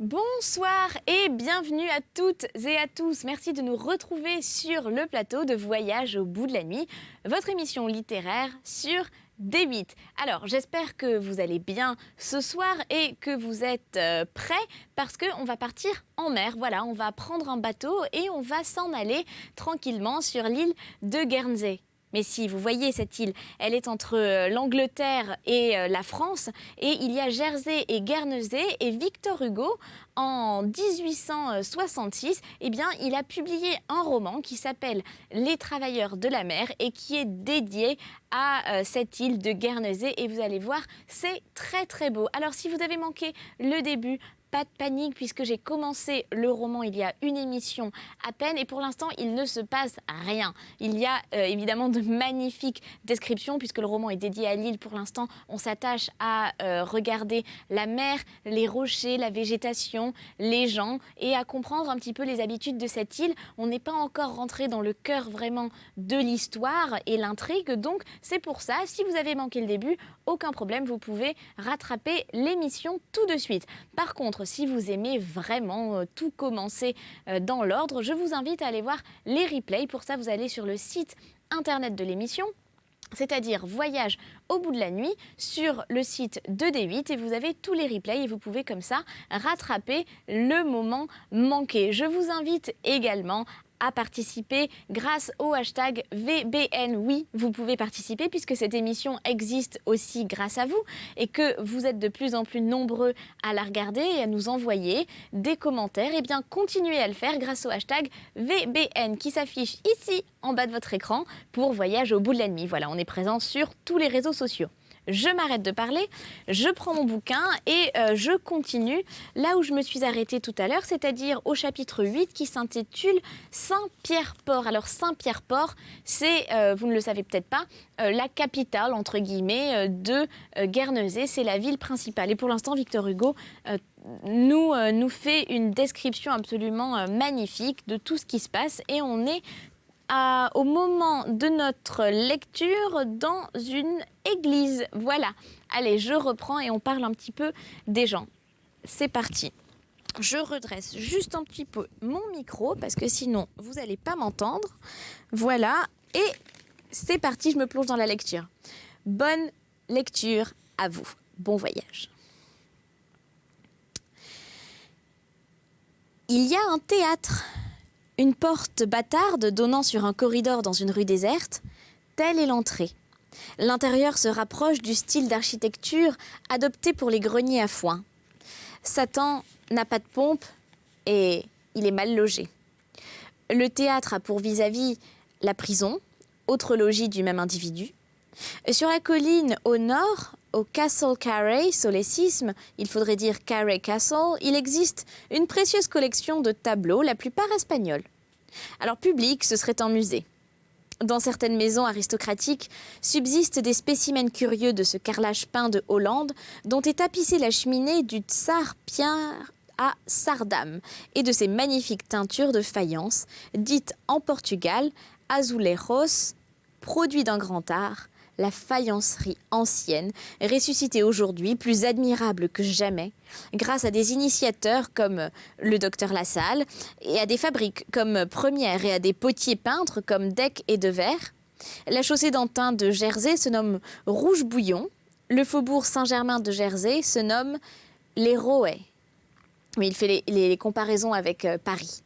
Bonsoir et bienvenue à toutes et à tous. Merci de nous retrouver sur le plateau de Voyage au bout de la nuit, votre émission littéraire sur D8. Alors, j'espère que vous allez bien ce soir et que vous êtes prêts parce qu'on va partir en mer. Voilà, on va prendre un bateau et on va s'en aller tranquillement sur l'île de Guernsey. Mais si vous voyez cette île, elle est entre l'Angleterre et la France, et il y a Jersey et Guernesey, et Victor Hugo, en 1866, eh bien, il a publié un roman qui s'appelle Les Travailleurs de la mer et qui est dédié à cette île de Guernesey, et vous allez voir, c'est très très beau. Alors si vous avez manqué le début, pas de panique puisque j'ai commencé le roman il y a une émission à peine et pour l'instant il ne se passe rien. Il y a évidemment de magnifiques descriptions puisque le roman est dédié à l'île. Pour l'instant on s'attache à regarder la mer, les rochers, la végétation, les gens et à comprendre un petit peu les habitudes de cette île. On n'est pas encore rentré dans le cœur vraiment de l'histoire et l'intrigue, donc c'est pour ça, si vous avez manqué le début, aucun problème, vous pouvez rattraper l'émission tout de suite. Par contre, si vous aimez vraiment tout commencer dans l'ordre, je vous invite à aller voir les replays. Pour ça, vous allez sur le site internet de l'émission, c'est-à-dire Voyage au bout de la nuit sur le site de D8 et vous avez tous les replays et vous pouvez comme ça rattraper le moment manqué. Je vous invite également à participer grâce au hashtag VBN. Oui, vous pouvez participer puisque cette émission existe aussi grâce à vous et que vous êtes de plus en plus nombreux à la regarder et à nous envoyer des commentaires. Eh bien, continuez à le faire grâce au hashtag VBN qui s'affiche ici en bas de votre écran pour Voyage au bout de la nuit. Voilà, on est présent sur tous les réseaux sociaux. Je m'arrête de parler, je prends mon bouquin et je continue là où je me suis arrêtée tout à l'heure, c'est-à-dire au chapitre 8 qui s'intitule Saint-Pierre-Port. Alors Saint-Pierre-Port, c'est, vous ne le savez peut-être pas, la capitale, entre guillemets, de Guernesey, c'est la ville principale. Et pour l'instant, Victor Hugo nous fait une description absolument magnifique de tout ce qui se passe et on est au moment de notre lecture dans une église. Voilà. Allez, je reprends et on parle un petit peu des gens. C'est parti. Je redresse juste un petit peu mon micro parce que sinon, vous n'allez pas m'entendre. Voilà. Et c'est parti, je me plonge dans la lecture. Bonne lecture à vous. Bon voyage. Il y a un théâtre. Une porte bâtarde donnant sur un corridor dans une rue déserte, telle est l'entrée. L'intérieur se rapproche du style d'architecture adopté pour les greniers à foin. Satan n'a pas de pompe et il est mal logé. Le théâtre a pour vis-à-vis la prison, autre logis du même individu. Sur la colline au nord, au Castle Carey, solécisme, il faudrait dire Carey Castle, il existe une précieuse collection de tableaux, la plupart espagnols. Alors public, ce serait un musée. Dans certaines maisons aristocratiques subsistent des spécimens curieux de ce carrelage peint de Hollande dont est tapissée la cheminée du Tsar Pierre à Sardam et de ces magnifiques teintures de faïence, dites en Portugal azulejos, produits d'un grand art, la faïencerie ancienne, ressuscitée aujourd'hui, plus admirable que jamais, grâce à des initiateurs comme le docteur Lassalle, et à des fabriques comme Première et à des potiers peintres comme Deck et Devers. La chaussée d'Antin de Jersey se nomme Rouge Bouillon, le faubourg Saint-Germain de Jersey se nomme Les Roets. Mais il fait les comparaisons avec Paris.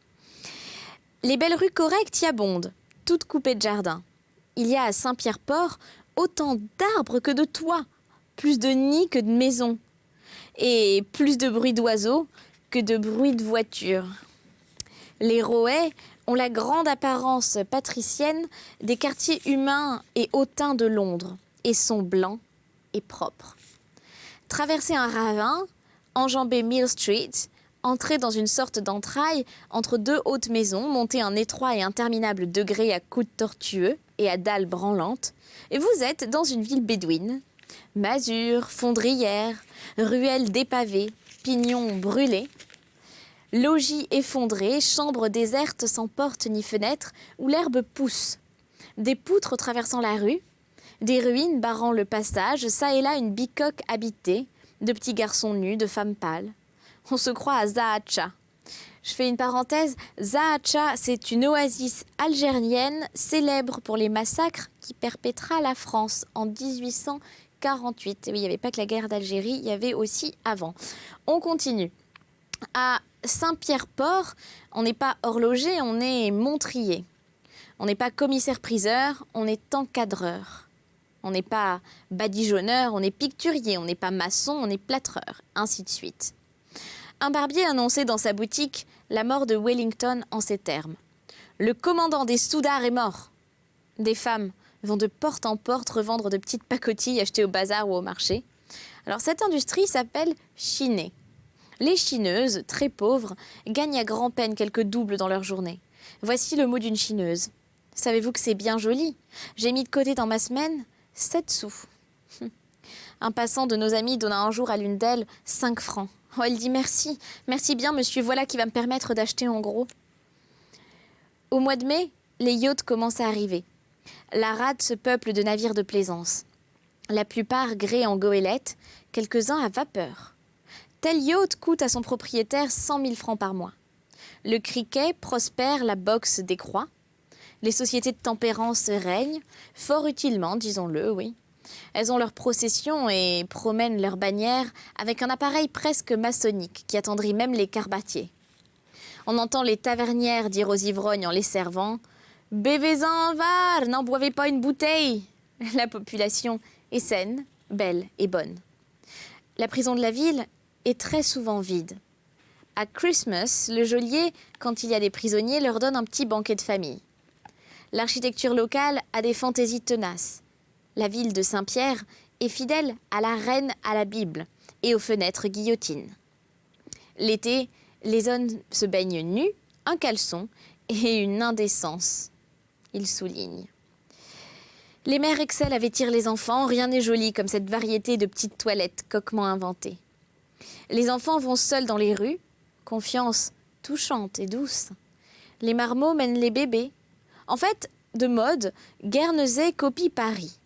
Les belles rues correctes y abondent, toutes coupées de jardins. Il y a à Saint-Pierre-Port autant d'arbres que de toits, plus de nids que de maisons, et plus de bruit d'oiseaux que de bruit de voitures. Les Roets ont la grande apparence patricienne des quartiers humains et hautains de Londres, et sont blancs et propres. Traverser un ravin, enjamber Mill Street, entrer dans une sorte d'entraille entre deux hautes maisons, monter un étroit et interminable degré à coudes tortueux et à dalles branlantes, et vous êtes dans une ville bédouine. Masures, fondrières, ruelles dépavées, pignons brûlés, logis effondrés, chambres désertes sans porte ni fenêtre, où l'herbe pousse, des poutres traversant la rue, des ruines barrant le passage, çà et là une bicoque habitée, de petits garçons nus, de femmes pâles. On se croit à Zaatcha. Je fais une parenthèse, Zaatcha, c'est une oasis algérienne célèbre pour les massacres qui perpétra la France en 1848. Oui, il n'y avait pas que la guerre d'Algérie, il y avait aussi avant. On continue. À Saint-Pierre-Port, on n'est pas horloger, on est montrier. On n'est pas commissaire-priseur, on est encadreur. On n'est pas badigeonneur, on est picturier. On n'est pas maçon, on est plâtreur, ainsi de suite. Un barbier annonçait dans sa boutique la mort de Wellington en ces termes. Le commandant des Soudards est mort. Des femmes vont de porte en porte revendre de petites pacotilles achetées au bazar ou au marché. Alors cette industrie s'appelle chiner. Les chineuses, très pauvres, gagnent à grand-peine quelques doubles dans leur journée. Voici le mot d'une chineuse. Savez-vous que c'est bien joli? J'ai mis de côté dans ma semaine 7 sous. Un passant de nos amis donna un jour à l'une d'elles 5 francs. Oh, elle dit merci, merci bien monsieur, voilà qui va me permettre d'acheter en gros. Au mois de mai, les yachts commencent à arriver. La rade se peuple de navires de plaisance. La plupart gréés en goélette, quelques-uns à vapeur. Tel yacht coûte à son propriétaire 100 000 francs par mois. Le criquet prospère, la boxe décroît. Les sociétés de tempérance règnent, fort utilement, disons-le, oui. Elles ont leur procession et promènent leur bannière avec un appareil presque maçonnique qui attendrit même les carbatiers. On entend les tavernières dire aux ivrognes en les servant « Buvez-en un var, n'en boivez pas une bouteille !» La population est saine, belle et bonne. La prison de la ville est très souvent vide. À Christmas, le geôlier, quand il y a des prisonniers, leur donne un petit banquet de famille. L'architecture locale a des fantaisies tenaces. La ville de Saint-Pierre est fidèle à la reine à la Bible et aux fenêtres guillotines. L'été, les hommes se baignent nus, un caleçon et une indécence. Il souligne. Les mères excellent à vêtir les enfants, rien n'est joli comme cette variété de petites toilettes coquement inventées. Les enfants vont seuls dans les rues, confiance touchante et douce. Les marmots mènent les bébés. En fait, de mode, Guernesey copie Paris.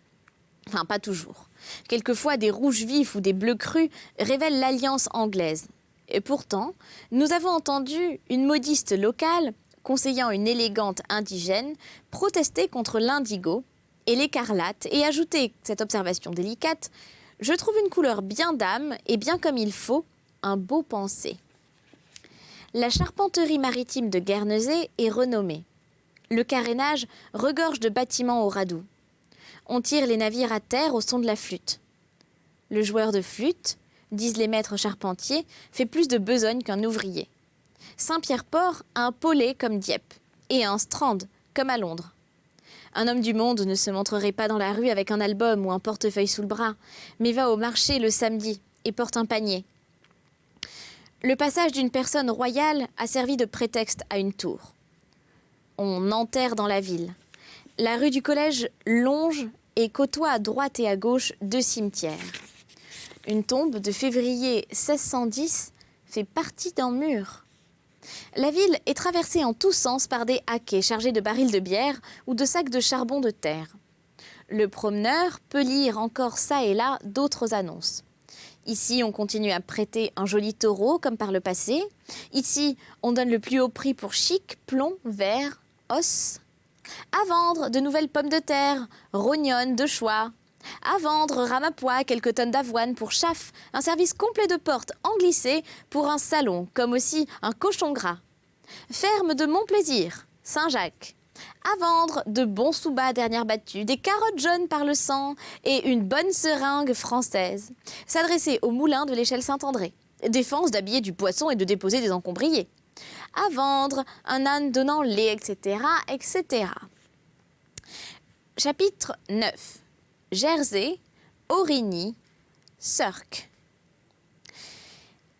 Enfin, pas toujours. Quelquefois, des rouges vifs ou des bleus crus révèlent l'alliance anglaise. Et pourtant, nous avons entendu une modiste locale, conseillant une élégante indigène, protester contre l'indigo et l'écarlate et ajouter cette observation délicate « Je trouve une couleur bien d'âme et bien comme il faut, un beau pensée ». La charpenterie maritime de Guernesey est renommée. Le carénage regorge de bâtiments au radoux. On tire les navires à terre au son de la flûte. Le joueur de flûte, disent les maîtres charpentiers, fait plus de besogne qu'un ouvrier. Saint-Pierre-Port a un pollet comme Dieppe et un Strand comme à Londres. Un homme du monde ne se montrerait pas dans la rue avec un album ou un portefeuille sous le bras, mais va au marché le samedi et porte un panier. Le passage d'une personne royale a servi de prétexte à une tour. On enterre dans la ville. La rue du Collège longe et côtoie à droite et à gauche 2 cimetières. Une tombe de février 1610 fait partie d'un mur. La ville est traversée en tous sens par des haquets chargés de barils de bière ou de sacs de charbon de terre. Le promeneur peut lire encore ça et là d'autres annonces. Ici, on continue à prêter un joli taureau comme par le passé. Ici, on donne le plus haut prix pour chic, plomb, verre, os. À vendre de nouvelles pommes de terre, rognonnes de choix. À vendre rame à pois, quelques tonnes d'avoine pour chaff, un service complet de portes englissées pour un salon, comme aussi un cochon gras. Ferme de Montplaisir, Saint-Jacques. À vendre de bons sous-bas dernière battue, des carottes jaunes par le sang et une bonne seringue française. S'adresser au moulin de l'échelle Saint-André. Défense d'habiller du poisson et de déposer des encombriers. À vendre, un âne donnant lait, etc., etc. Chapitre 9. Jersey, Aurigny, Surque.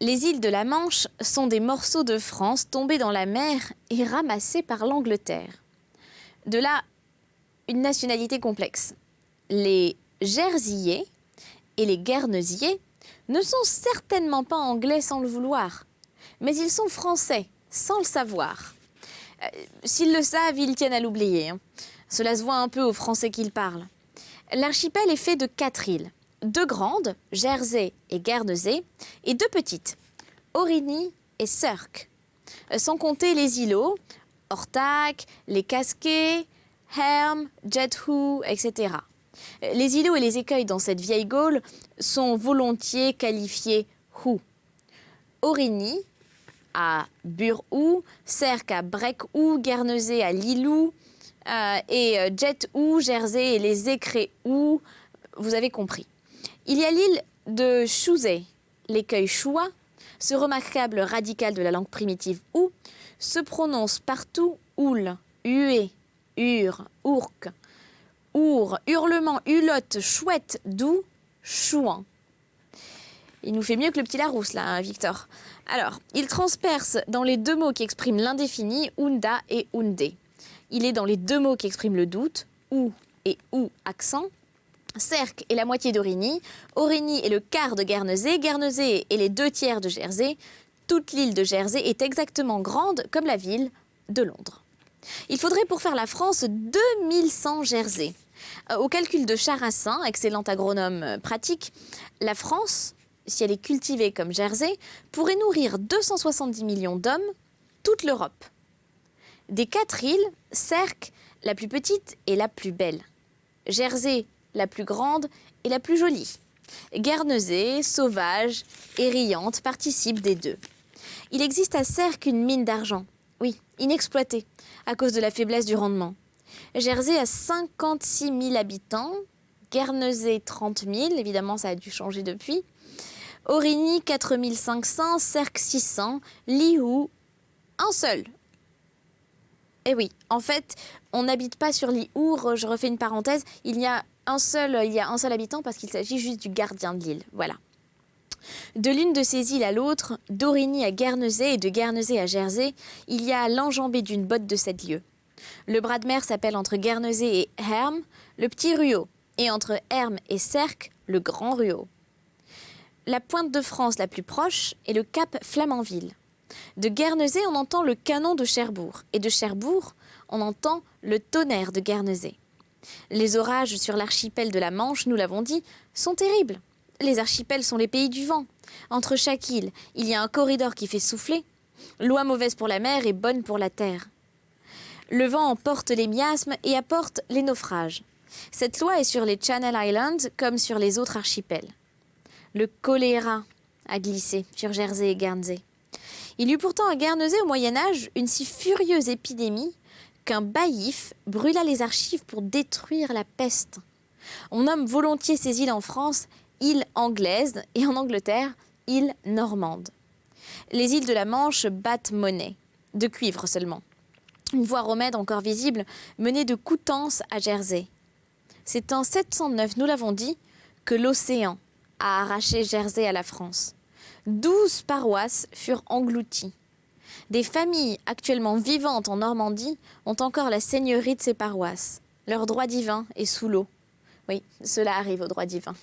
Les îles de la Manche sont des morceaux de France tombés dans la mer et ramassés par l'Angleterre. De là, une nationalité complexe. Les Jerseyais et les Guernesiais ne sont certainement pas anglais sans le vouloir, mais ils sont français sans le savoir. S'ils le savent, ils tiennent à l'oublier. Cela se voit un peu aux Français qu'ils parlent. L'archipel est fait de 4 îles. 2 grandes, Jersey et Guernesey, et 2 petites, Aurigny et Surques. Sans compter les îlots, Orthac, les Casquets, Herm, Jethou, etc. Les îlots et les écueils dans cette vieille Gaule sont volontiers qualifiés hou. Aurigny à Burhou, Sercq à Brecqhou, Guernesey à Lilhou, et Jethou, Jersey et les Écréhous, vous avez compris. Il y a l'île de Chouzey, l'écueil choua, ce remarquable radical de la langue primitive ou, se prononce partout oul, huée, ur, ourque, our, hurlement, hulotte, chouette, doux, chouan. Il nous fait mieux que le petit Larousse, là, hein, Victor. Alors, il transperce dans les deux mots qui expriment l'indéfini, unda et undé. Il est dans les deux mots qui expriment le doute, ou et ou accent. Sercq est la moitié d'Aurigny, Aurigny est le quart de Guernesey, Guernesey est les 2/3 de Jersey. Toute l'île de Jersey est exactement grande comme la ville de Londres. Il faudrait pour faire la France 2100 Jersey. Au calcul de Charassin, excellent agronome pratique, la France, si elle est cultivée comme Jersey, pourrait nourrir 270 millions d'hommes, toute l'Europe. Des 4 îles, Sercq, la plus petite et la plus belle. Jersey, la plus grande et la plus jolie. Guernesey, sauvage et riante, participent des deux. Il existe à Sercq une mine d'argent, oui, inexploitée, à cause de la faiblesse du rendement. Jersey a 56 000 habitants, Guernesey 30 000, évidemment ça a dû changer depuis. Aurigny 4 500, Sercq 600, Lihou, un seul. Eh oui, en fait, on n'habite pas sur Lihou, je refais une parenthèse, il y a un seul habitant parce qu'il s'agit juste du gardien de l'île, voilà. De l'une de ces îles à l'autre, d'Aurigny à Guernesey et de Guernesey à Jersey, il y a l'enjambée d'une botte de 7 lieues. Le bras de mer s'appelle entre Guernesey et Herm, le petit Ruau, et entre Herm et Sercq, le grand Ruau. La pointe de France la plus proche est le cap Flamanville. De Guernesey, on entend le canon de Cherbourg, et de Cherbourg, on entend le tonnerre de Guernesey. Les orages sur l'archipel de la Manche, nous l'avons dit, sont terribles. Les archipels sont les pays du vent. Entre chaque île, il y a un corridor qui fait souffler. Loi mauvaise pour la mer et bonne pour la terre. Le vent emporte les miasmes et apporte les naufrages. Cette loi est sur les Channel Islands comme sur les autres archipels. Le choléra a glissé sur Jersey et Guernsey. Il y eut pourtant à Guernesey au Moyen-Âge une si furieuse épidémie qu'un baillif brûla les archives pour détruire la peste. On nomme volontiers ces îles en France îles anglaises et en Angleterre îles normandes. Les îles de la Manche battent monnaie, de cuivre seulement. Une voie romaine encore visible menait de Coutances à Jersey. C'est en 709, nous l'avons dit, que l'océan a arraché Jersey à la France. 12 paroisses furent englouties. Des familles actuellement vivantes en Normandie ont encore la seigneurie de ces paroisses. Leur droit divin est sous l'eau. Oui, cela arrive au droit divin.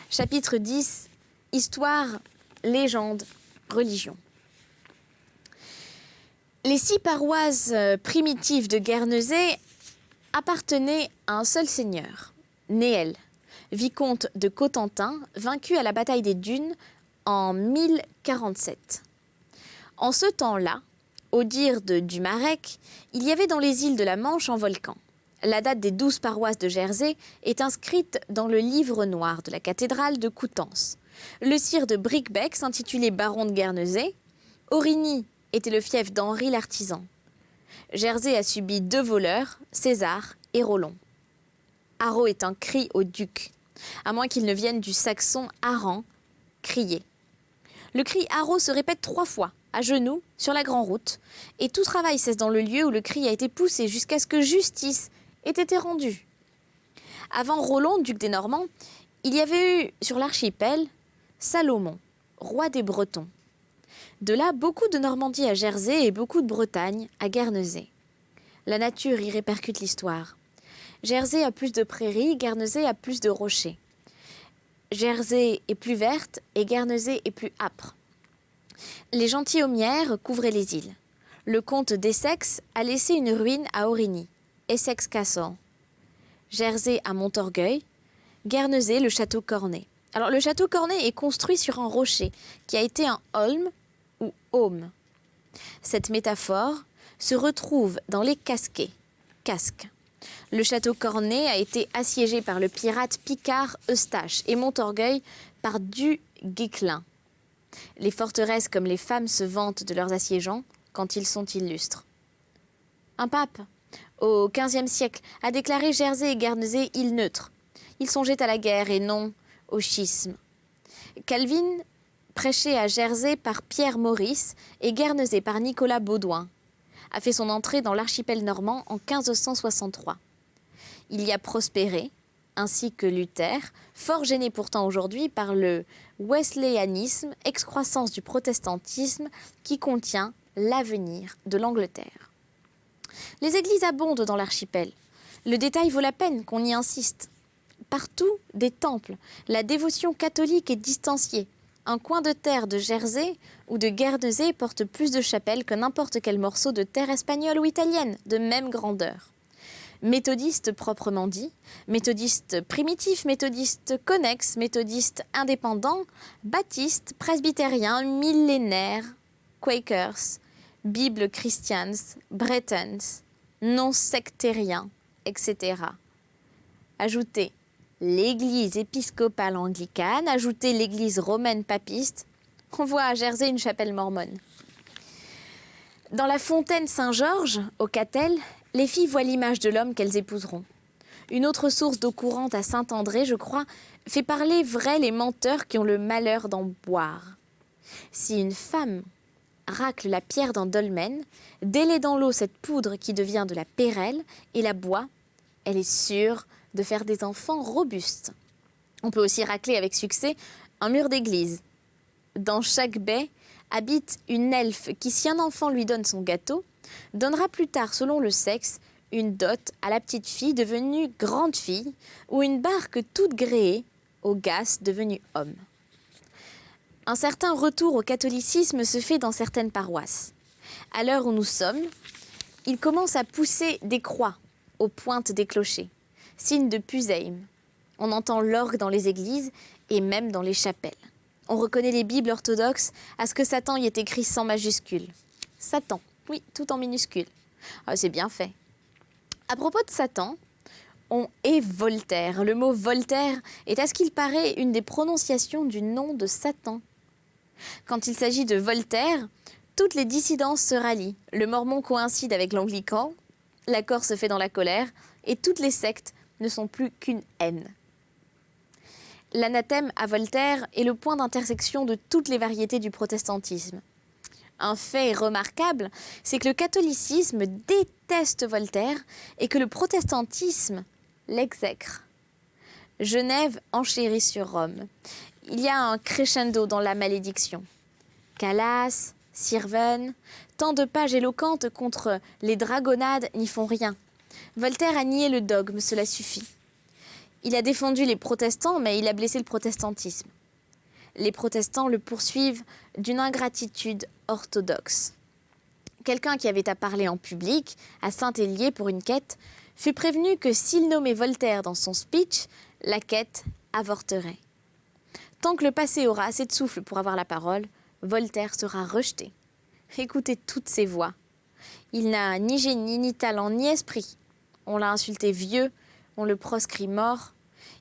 Chapitre 10, Histoire, légende, religion. Les 6 paroisses primitives de Guernesey appartenaient à un seul seigneur, Néel, vicomte de Cotentin, vaincu à la bataille des Dunes en 1047. En ce temps-là, au dire de Dumarec, il y avait dans les îles de la Manche un volcan. La date des 12 paroisses de Jersey est inscrite dans le livre noir de la cathédrale de Coutances. Le sire de Bricbec s'intitulait baron de Guernesey. Aurigny était le fief d'Henri l'artisan. Jersey a subi 2 voleurs, César et Rollon. Haro est un cri au duc, à moins qu'il ne vienne du saxon haran, crier. Le cri haro se répète 3 fois, à genoux, sur la grande route, et tout travail cesse dans le lieu où le cri a été poussé jusqu'à ce que justice ait été rendue. Avant Rollon, duc des Normands, il y avait eu sur l'archipel Salomon, roi des Bretons. De là, beaucoup de Normandie à Jersey et beaucoup de Bretagne à Guernesey. La nature y répercute l'histoire. Jersey a plus de prairies, Guernesey a plus de rochers. Jersey est plus verte et Guernesey est plus âpre. Les gentilhommières couvraient les îles. Le comte d'Essex a laissé une ruine à Aurigny, Essex Castle. Jersey à Montorgueil, Guernesey le château Cornet. Alors, le château Cornet est construit sur un rocher qui a été un holm ou home. Cette métaphore se retrouve dans les casquets, casques. Le château Cornet a été assiégé par le pirate Picard Eustache et Montorgueil par Du Guesclin. Les forteresses comme les femmes se vantent de leurs assiégeants quand ils sont illustres. Un pape, au XVe siècle, a déclaré Jersey et Guernesey îles neutres. Il songeait à la guerre et non au schisme. Calvin, prêché à Jersey par Pierre Maurice et Guernesey par Nicolas Baudouin, a fait son entrée dans l'archipel normand en 1563. Il y a prospéré, ainsi que Luther, fort gêné pourtant aujourd'hui par le wesléyanisme, excroissance du protestantisme qui contient l'avenir de l'Angleterre. Les églises abondent dans l'archipel. Le détail vaut la peine qu'on y insiste. Partout, des temples. La dévotion catholique est distanciée. Un coin de terre de Jersey ou de Guernesey porte plus de chapelles que n'importe quel morceau de terre espagnole ou italienne, de même grandeur. Méthodiste proprement dit, méthodiste primitif, méthodiste connexe, méthodiste indépendant, baptiste, presbytérien, millénaire, Quakers, Bible Christians, Bretons, non sectériens, etc. Ajoutez l'église épiscopale anglicane, ajoutez l'église romaine papiste, on voit à Jersey une chapelle mormone. Dans la fontaine Saint-Georges, au Catel, les filles voient l'image de l'homme qu'elles épouseront. Une autre source d'eau courante à Saint-André, je crois, fait parler vrai les menteurs qui ont le malheur d'en boire. Si une femme racle la pierre d'un dolmen, délaie dans l'eau cette poudre qui devient de la pérelle et la boit, elle est sûre de faire des enfants robustes. On peut aussi racler avec succès un mur d'église. Dans chaque baie habite une elfe qui, si un enfant lui donne son gâteau, donnera plus tard, selon le sexe, une dot à la petite fille devenue grande fille ou une barque toute gréée au gas devenu homme. Un certain retour au catholicisme se fait dans certaines paroisses. À l'heure où nous sommes, il commence à pousser des croix aux pointes des clochers, signe de Puseim. On entend l'orgue dans les églises et même dans les chapelles. On reconnaît les Bibles orthodoxes à ce que Satan y est écrit sans majuscule. Satan, oui, tout en minuscule. Ah, c'est bien fait. À propos de Satan, on est Voltaire. Le mot Voltaire est à ce qu'il paraît une des prononciations du nom de Satan. Quand il s'agit de Voltaire, toutes les dissidences se rallient. Le mormon coïncide avec l'anglican, l'accord se fait dans la colère, et toutes les sectes ne sont plus qu'une haine. L'anathème à Voltaire est le point d'intersection de toutes les variétés du protestantisme. Un fait remarquable, c'est que le catholicisme déteste Voltaire et que le protestantisme l'exècre. Genève enchérit sur Rome. Il y a un crescendo dans la malédiction. Calas, Sirven, tant de pages éloquentes contre les dragonnades n'y font rien. Voltaire a nié le dogme, cela suffit. Il a défendu les protestants, mais il a blessé le protestantisme. Les protestants le poursuivent d'une ingratitude orthodoxe. Quelqu'un qui avait à parler en public, à Saint-Hélier pour une quête, fut prévenu que s'il nommait Voltaire dans son speech, la quête avorterait. Tant que le passé aura assez de souffle pour avoir la parole, Voltaire sera rejeté. Écoutez toutes ces voix. Il n'a ni génie, ni talent, ni esprit. On l'a insulté vieux, on le proscrit mort.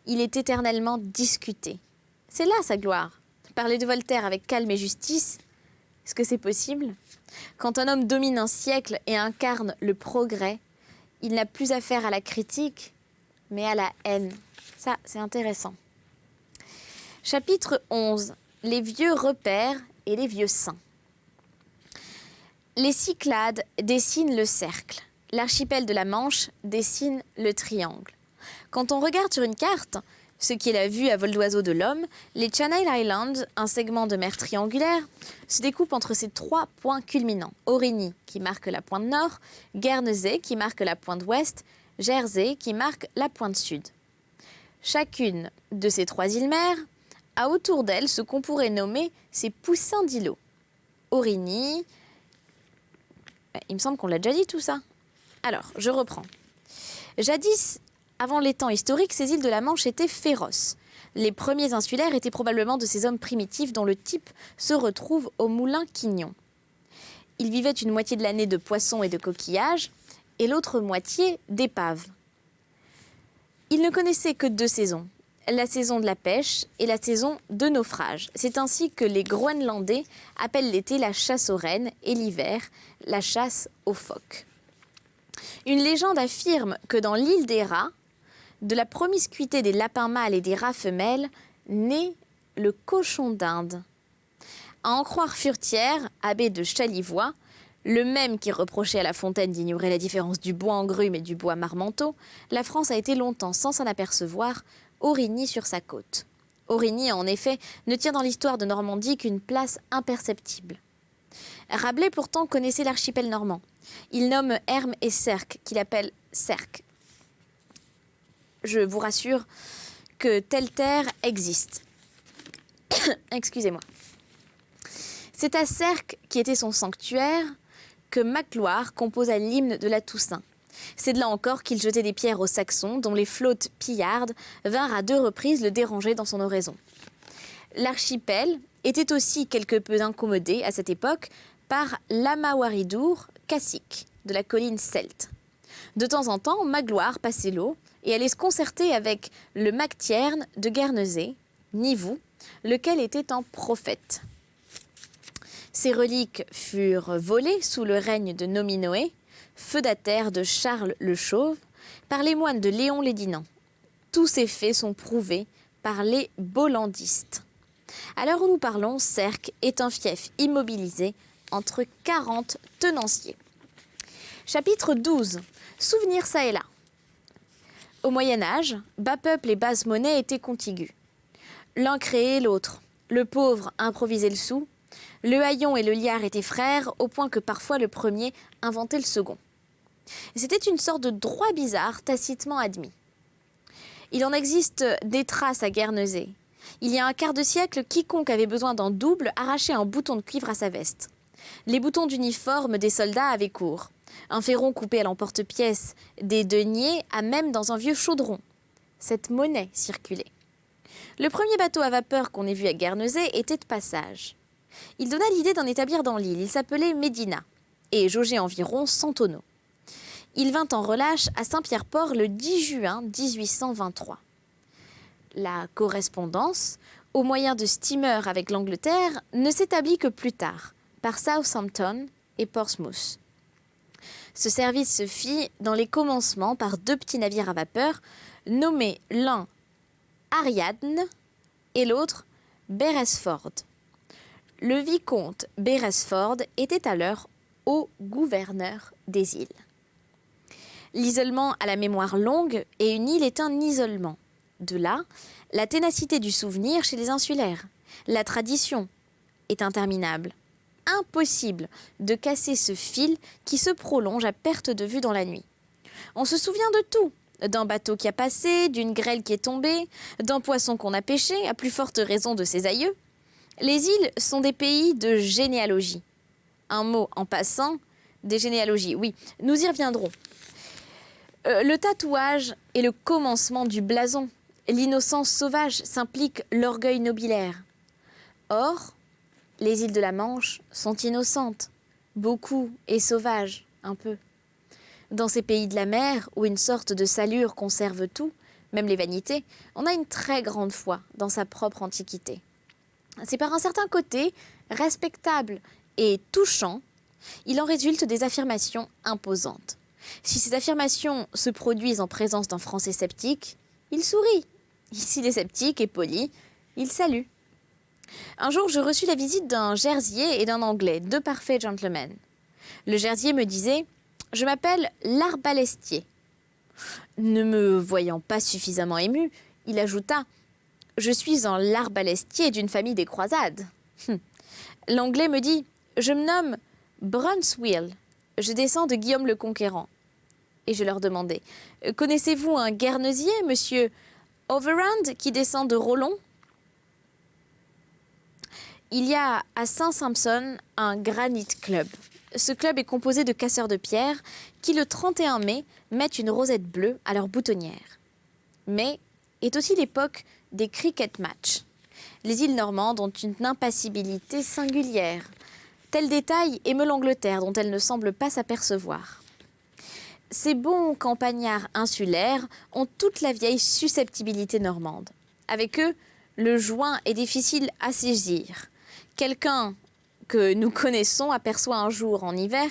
Il est éternellement discuté. C'est là sa gloire. Parler de Voltaire avec calme et justice, est-ce que c'est possible ? Quand un homme domine un siècle et incarne le progrès, il n'a plus affaire à la critique, mais à la haine. Ça, c'est intéressant. Chapitre 11. Les vieux repères et les vieux saints. Les Cyclades dessinent le cercle. L'archipel de la Manche dessine le triangle. Quand on regarde sur une carte, ce qui est la vue à vol d'oiseau de l'homme, les Channel Islands, un segment de mer triangulaire, se découpent entre ces trois points culminants. Aurigny, qui marque la pointe nord, Guernesey, qui marque la pointe ouest, Jersey, qui marque la pointe sud. Chacune de ces trois îles-mers a autour d'elle ce qu'on pourrait nommer ses poussins d'îlots. Aurigny, il me semble qu'on l'a déjà dit tout ça. Alors, je reprends. Jadis, avant les temps historiques, ces îles de la Manche étaient féroces. Les premiers insulaires étaient probablement de ces hommes primitifs dont le type se retrouve au moulin Quignon. Ils vivaient une moitié de l'année de poissons et de coquillages, et l'autre moitié d'épaves. Ils ne connaissaient que 2 saisons, la saison de la pêche et la saison de naufrage. C'est ainsi que les Groenlandais appellent l'été la chasse aux rennes et l'hiver la chasse aux phoques. Une légende affirme que dans l'île des rats, de la promiscuité des lapins mâles et des rats femelles, naît le cochon d'Inde. À en croire Furetière, abbé de Chalivoix, le même qui reprochait à La Fontaine d'ignorer la différence du bois engrume et du bois marmenteau, la France a été longtemps, sans s'en apercevoir, Aurigny sur sa côte. Aurigny, en effet, ne tient dans l'histoire de Normandie qu'une place imperceptible. Rabelais, pourtant, connaissait l'archipel normand. Il nomme Herme et Sercq, qu'il appelle Sercq. Je vous rassure que telle terre existe. Excusez-moi. C'est à Sercq, qui était son sanctuaire, que Magloire composa l'hymne de la Toussaint. C'est de là encore qu'il jetait des pierres aux Saxons, dont les flottes pillardes vinrent à 2 reprises le déranger dans son oraison. L'archipel était aussi quelque peu incommodé à cette époque par l'Amawaridour cacique de la colline celte. De temps en temps, Magloire passait l'eau et allait se concerter avec le Mactierne de Guernesey, Nivou, lequel était un prophète. Ces reliques furent volées sous le règne de Nominoé, feudataire de Charles le Chauve, par les moines de Léon Lédinan. Tous ces faits sont prouvés par les bollandistes. À l'heure où nous parlons, Sercq est un fief immobilisé entre 40 tenanciers. Chapitre 12. Souvenirs ça et là. Au Moyen-Âge, bas peuple et basse monnaie étaient contigus. L'un créait l'autre. Le pauvre improvisait le sou. Le haillon et le liard étaient frères, au point que parfois le premier inventait le second. C'était une sorte de droit bizarre, tacitement admis. Il en existe des traces à Guernesey. Il y a un quart de siècle, quiconque avait besoin d'un double arrachait un bouton de cuivre à sa veste. Les boutons d'uniforme des soldats avaient cours. Un ferron coupé à l'emporte-pièce, des deniers à même dans un vieux chaudron. Cette monnaie circulait. Le premier bateau à vapeur qu'on ait vu à Guernesey était de passage. Il donna l'idée d'en établir dans l'île. Il s'appelait Médina et jaugeait environ 100 tonneaux. Il vint en relâche à Saint-Pierre-Port le 10 juin 1823. La correspondance, au moyen de steamers avec l'Angleterre, ne s'établit que plus tard, par Southampton et Portsmouth. Ce service se fit dans les commencements par 2 petits navires à vapeur, nommés l'un Ariadne et l'autre Beresford. Le vicomte Beresford était alors haut gouverneur des îles. L'isolement a la mémoire longue et une île est un isolement. De là, la ténacité du souvenir chez les insulaires. La tradition est interminable. Impossible de casser ce fil qui se prolonge à perte de vue dans la nuit. On se souvient de tout, d'un bateau qui a passé, d'une grêle qui est tombée, d'un poisson qu'on a pêché, à plus forte raison de ses aïeux. Les îles sont des pays de généalogie. Un mot en passant, des généalogies, oui, nous y reviendrons. Le tatouage est le commencement du blason. L'innocence sauvage s'implique l'orgueil nobilaire. Or, les îles de la Manche sont innocentes, beaucoup, et sauvages, un peu. Dans ces pays de la mer, où une sorte de salure conserve tout, même les vanités, on a une très grande foi dans sa propre antiquité. C'est par un certain côté respectable et touchant, il en résulte des affirmations imposantes. Si ces affirmations se produisent en présence d'un Français sceptique, il sourit. S'il est sceptique et poli, il salue. Un jour, je reçus la visite d'un Jersiais et d'un Anglais, 2 parfaits gentlemen. Le Jersiais me disait « Je m'appelle l'Arbalestier ». Ne me voyant pas suffisamment ému, il ajouta « Je suis un l'arbalestier d'une famille des croisades ». L'Anglais me dit « Je me nomme Brunswill, je descends de Guillaume le Conquérant ». Et je leur demandai « Connaissez-vous un Guernesiais, monsieur Overend, qui descend de Rollon ?» Il y a à Saint-Sampson un Granite Club. Ce club est composé de casseurs de pierre qui, le 31 mai, mettent une rosette bleue à leur boutonnière. Mais est aussi l'époque des cricket matchs. Les îles normandes ont une impassibilité singulière. Tel détail émeut l'Angleterre dont elle ne semble pas s'apercevoir. Ces bons campagnards insulaires ont toute la vieille susceptibilité normande. Avec eux, le joint est difficile à saisir. Quelqu'un que nous connaissons aperçoit un jour en hiver,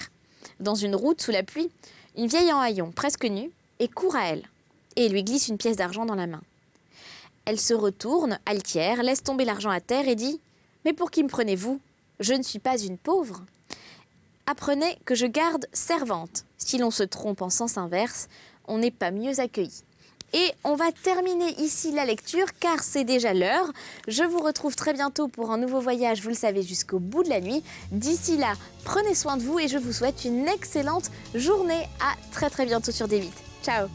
dans une route sous la pluie, une vieille en haillons, presque nue, et court à elle, et lui glisse une pièce d'argent dans la main. Elle se retourne, altière, laisse tomber l'argent à terre et dit « Mais pour qui me prenez-vous ? Je ne suis pas une pauvre. » Apprenez que je garde servante. Si l'on se trompe en sens inverse, on n'est pas mieux accueilli. Et on va terminer ici la lecture car c'est déjà l'heure. Je vous retrouve très bientôt pour un nouveau voyage, vous le savez, jusqu'au bout de la nuit. D'ici là, prenez soin de vous et je vous souhaite une excellente journée. À très bientôt sur D8. Ciao!